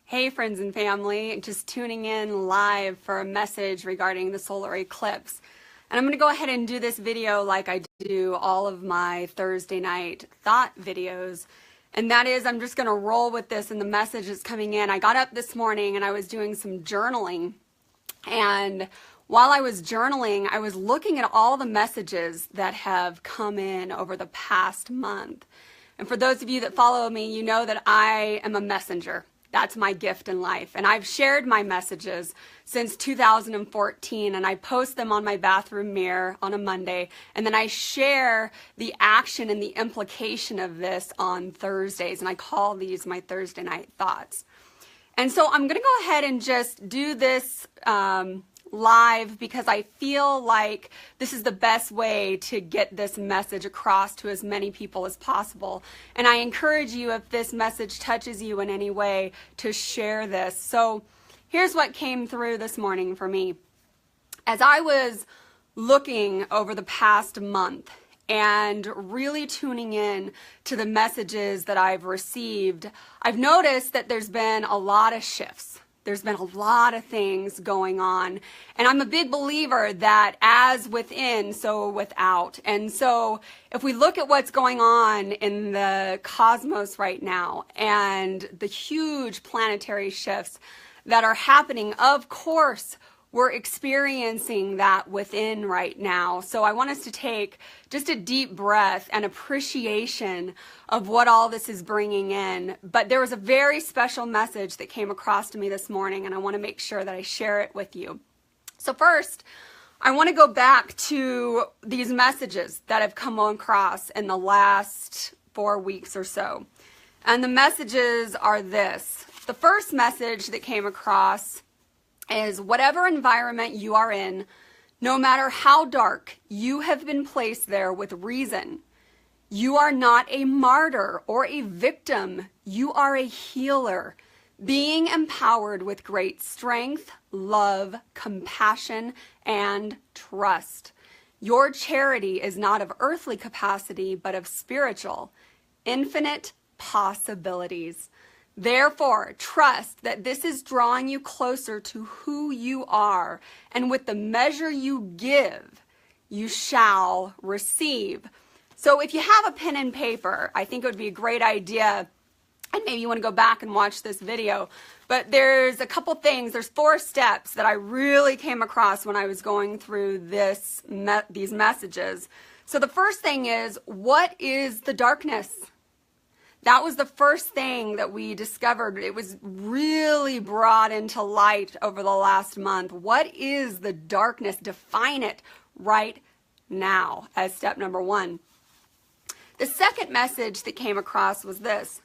Hey friends and family, just tuning in live for a message regarding the solar eclipse. And I'm going to go ahead and do this video like I do all of my Thursday night thought videos. And that is, I'm just going to roll with this and the message is coming in. I got up this morning and I was doing some journaling. And while I was journaling, I was looking at all the messages that have come in over the past month. And for those of you that follow me, you know that I am a messenger. That's my gift in life. And I've shared my messages since 2014, and I post them on my bathroom mirror on a Monday. And then I share the action and the implication of this on Thursdays. And I call these my Thursday night thoughts. And so I'm going to go ahead and just do this live because I feel like this is the best way to get this message across to as many people as possible. And I encourage you, if this message touches you in any way, to share this. So here's what came through this morning for me. As I was looking over the past month and really tuning in to the messages that I've received, I've noticed that there's been a lot of shifts. There's been a lot of things going on. And I'm a big believer that as within, so without. And so if we look at what's going on in the cosmos right now and the huge planetary shifts that are happening, of course, we're experiencing that within right now. So I want us to take just a deep breath and appreciation of what all this is bringing in. But there was a very special message that came across to me this morning, and I want to make sure that I share it with you. So first, I want to go back to these messages that have come across in the last 4 weeks or so. And the messages are this. The first message that came across is whatever environment you are in, no matter how dark, you have been placed there with reason. You are not a martyr or a victim. You are a healer, being empowered with great strength, love, compassion, and trust. Your charity is not of earthly capacity, but of spiritual, infinite possibilities. Therefore, trust that this is drawing you closer to who you are, and with the measure you give, you shall receive. So if you have a pen and paper, I think it would be a great idea, and maybe you want to go back and watch this video, but there's a couple things, there's 4 steps that I really came across when I was going through these messages. So the first thing is, what is the darkness? That was the first thing that we discovered. It was really brought into light over the last month. What is the darkness? Define it right now as step number 1. The second message that came across was this: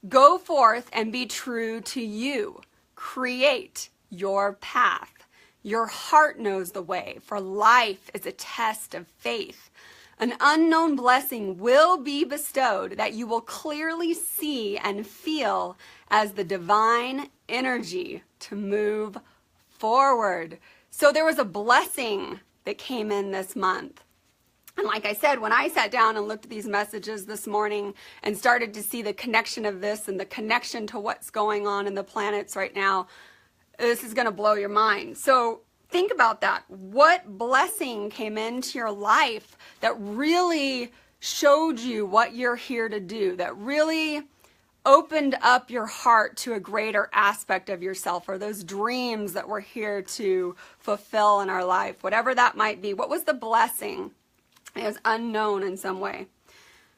go forth and be true to you. Create your path. Your heart knows the way, for life is a test of faith. An unknown blessing will be bestowed that you will clearly see and feel as the divine energy to move forward. So there was a blessing that came in this month. And like I said, when I sat down and looked at these messages this morning and started to see the connection of this and the connection to what's going on in the planets right now, this is going to blow your mind. So think about that. What blessing came into your life that really showed you what you're here to do, that really opened up your heart to a greater aspect of yourself, or those dreams that we're here to fulfill in our life, whatever that might be? What was the blessing? It was unknown in some way.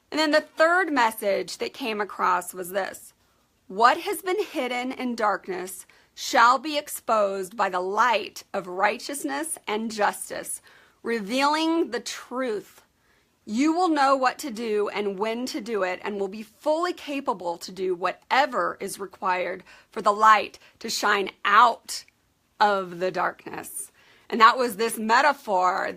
And then the third message that came across was this: what has been hidden in darkness shall be exposed by the light of righteousness and justice, revealing the truth. You will know what to do and when to do it, and will be fully capable to do whatever is required for the light to shine out of the darkness. And that was this metaphor,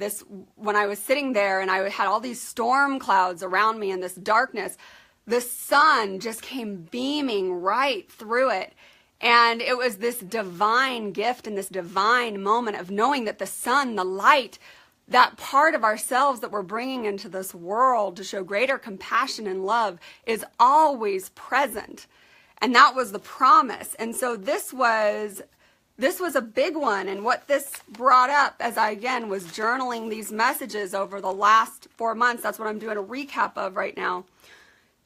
when I was sitting there and I had all these storm clouds around me and this darkness, the sun just came beaming right through it. And it was this divine gift and this divine moment of knowing that the sun, the light, that part of ourselves that we're bringing into this world to show greater compassion and love is always present. And that was the promise. And so this was a big one. And what this brought up, as I again was journaling these messages over the last 4 months, that's what I'm doing a recap of right now.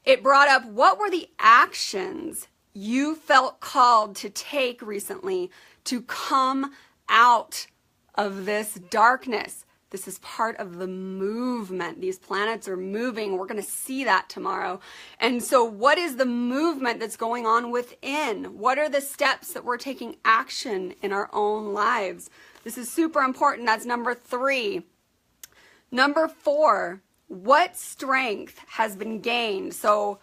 It brought up, what were the actions you felt called to take recently to come out of this darkness? This is part of the movement. These planets are moving. We're going to see that tomorrow. And so what is the movement that's going on within? What are the steps that we're taking action in our own lives? This is super important. That's number 3. Number 4, what strength has been gained? So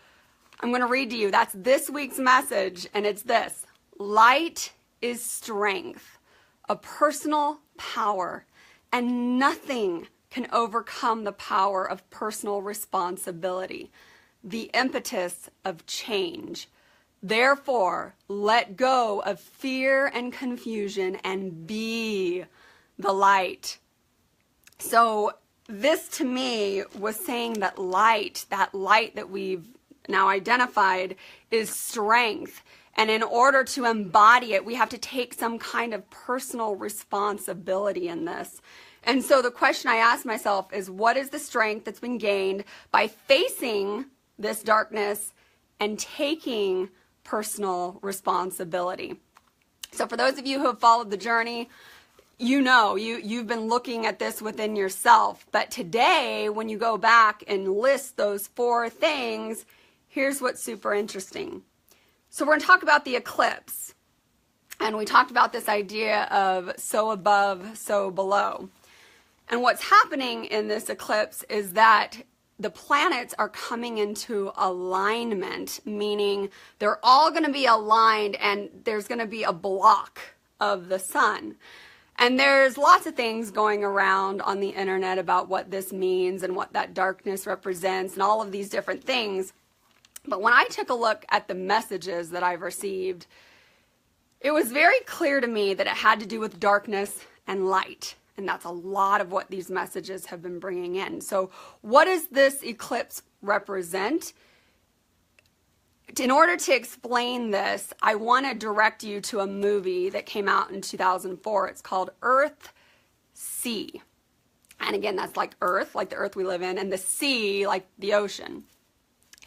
I'm going to read to you. That's this week's message, and it's this. Light is strength, a personal power, and nothing can overcome the power of personal responsibility, the impetus of change. Therefore, let go of fear and confusion and be the light. So this to me was saying that light that we've now identified, is strength. And in order to embody it, we have to take some kind of personal responsibility in this. And so the question I ask myself is, what is the strength that's been gained by facing this darkness and taking personal responsibility? So for those of you who have followed the journey, you know, you've been looking at this within yourself. But today, when you go back and list those 4 things, here's what's super interesting. So we're going to talk about the eclipse. And we talked about this idea of so above, so below. And what's happening in this eclipse is that the planets are coming into alignment, meaning they're all going to be aligned and there's going to be a block of the sun. And there's lots of things going around on the internet about what this means and what that darkness represents and all of these different things. But when I took a look at the messages that I've received, it was very clear to me that it had to do with darkness and light. And that's a lot of what these messages have been bringing in. So what does this eclipse represent? In order to explain this, I want to direct you to a movie that came out in 2004. It's called Earth, Sea. And again, that's like Earth, like the Earth we live in, and the sea, like the ocean.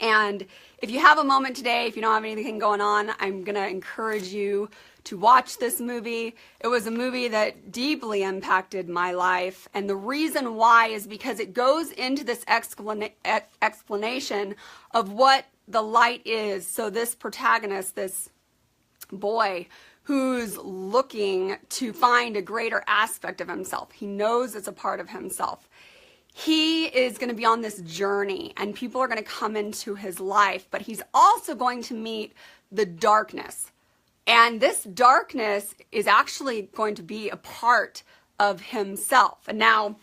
And if you have a moment today, if you don't have anything going on, I'm going to encourage you to watch this movie. It was a movie that deeply impacted my life. And the reason why is because it goes into this explanation of what the light is. So this protagonist, this boy who's looking to find a greater aspect of himself, he knows it's a part of himself. He is going to be on this journey and people are going to come into his life, but he's also going to meet the darkness. And this darkness is actually going to be a part of himself. And now,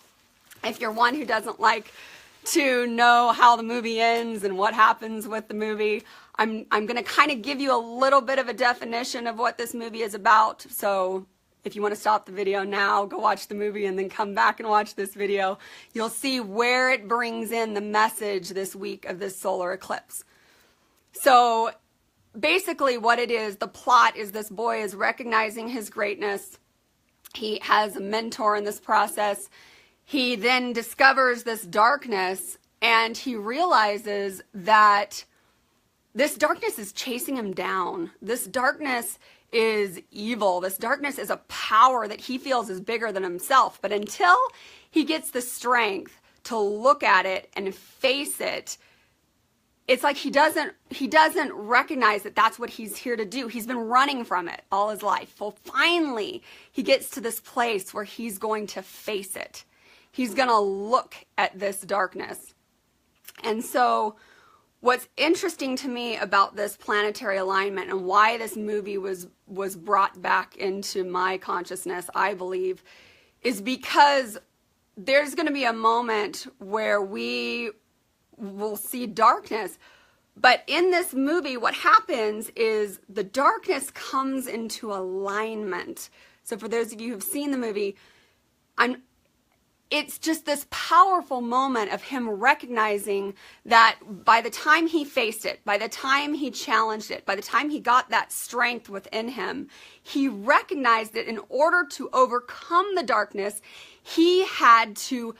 if you're one who doesn't like to know how the movie ends and what happens with the movie, I'm going to kind of give you a little bit of a definition of what this movie is about. So if you want to stop the video now, go watch the movie and then come back and watch this video. You'll see where it brings in the message this week of this solar eclipse. So basically what it is, the plot is this boy is recognizing his greatness. He has a mentor in this process. He then discovers this darkness and he realizes that this darkness is chasing him down. This darkness is evil. This darkness is a power that he feels is bigger than himself. But until he gets the strength to look at it and face it, it's like he doesn't recognize that that's what he's here to do. He's been running from it all his life. Well, finally, he gets to this place where he's going to face it. He's going to look at this darkness. And so what's interesting to me about this planetary alignment and why this movie was brought back into my consciousness, I believe, is because there's going to be a moment where we will see darkness. But in this movie, what happens is the darkness comes into alignment. So for those of you who've seen the movie, it's just this powerful moment of him recognizing that by the time he faced it, by the time he challenged it, by the time he got that strength within him, he recognized that in order to overcome the darkness, he had to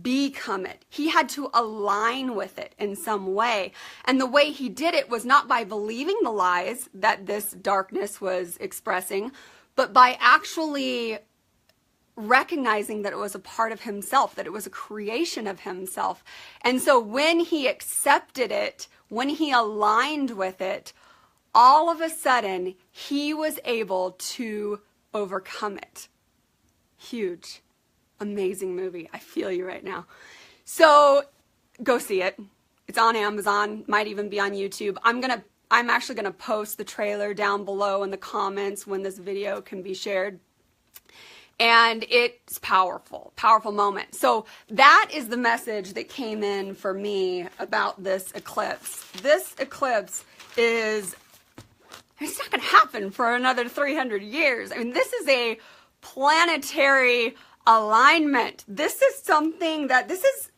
become it. He had to align with it in some way. And the way he did it was not by believing the lies that this darkness was expressing, but by actually recognizing that it was a part of himself, that it was a creation of himself. And so when he accepted it, when he aligned with it, all of a sudden he was able to overcome it. Huge. Amazing movie. I feel you right now. So go see it. It's on Amazon, might even be on YouTube. I'm actually gonna post the trailer down below in the comments when this video can be shared. And it's powerful, powerful moment. So that is the message that came in for me about this eclipse. This eclipse it's not gonna happen for another 300 years. I mean, this is a planetary alignment. This is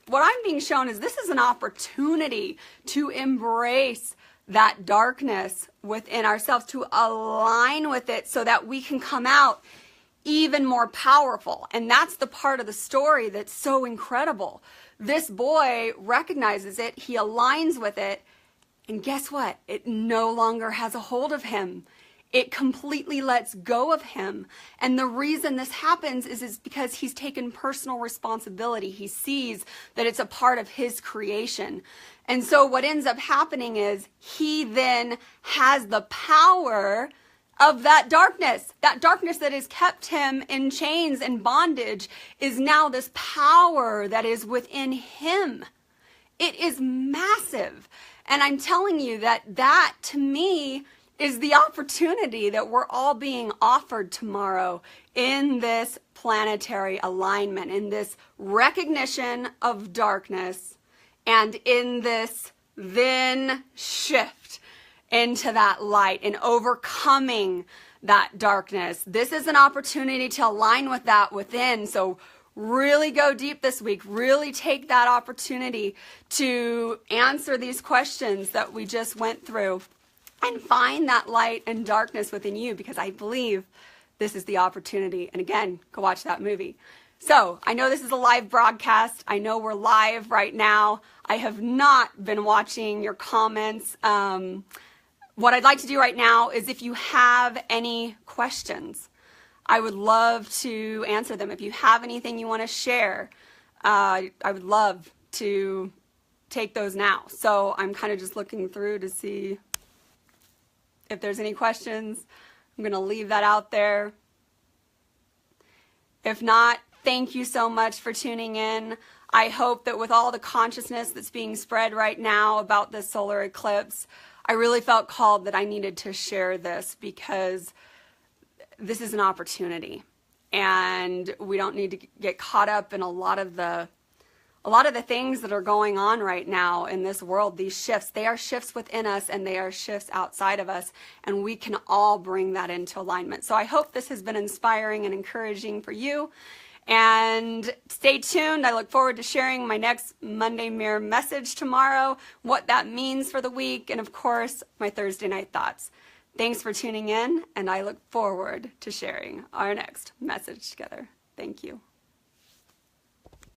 what I'm being shown is this is an opportunity to embrace that darkness within ourselves, to align with it so that we can come out even more powerful. And that's the part of the story that's so incredible. This boy recognizes it, he aligns with it, and guess what? It no longer has a hold of him. It completely lets go of him. And the reason this happens is because he's taken personal responsibility. He sees that it's a part of his creation. And so what ends up happening is he then has the power of that darkness that has kept him in chains and bondage is now this power that is within him. It is massive. And I'm telling you that to me is the opportunity that we're all being offered tomorrow in this planetary alignment, in this recognition of darkness, and in this then shift into that light and overcoming that darkness. This is an opportunity to align with that within. So really go deep this week. Really take that opportunity to answer these questions that we just went through and find that light and darkness within you, because I believe this is the opportunity. And again, go watch that movie. So I know this is a live broadcast. I know we're live right now. I have not been watching your comments. What I'd like to do right now is if you have any questions, I would love to answer them. If you have anything you want to share, I would love to take those now. So I'm kind of just looking through to see if there's any questions. I'm going to leave that out there. If not, thank you so much for tuning in. I hope that with all the consciousness that's being spread right now about this solar eclipse, I really felt called that I needed to share this, because this is an opportunity, and we don't need to get caught up in a lot of the things that are going on right now in this world. These shifts, they are shifts within us and they are shifts outside of us, and we can all bring that into alignment. So I hope this has been inspiring and encouraging for you. And stay tuned. I look forward to sharing my next Monday Mirror message tomorrow, what that means for the week, and of course, my Thursday night thoughts. Thanks for tuning in, and I look forward to sharing our next message together. Thank you.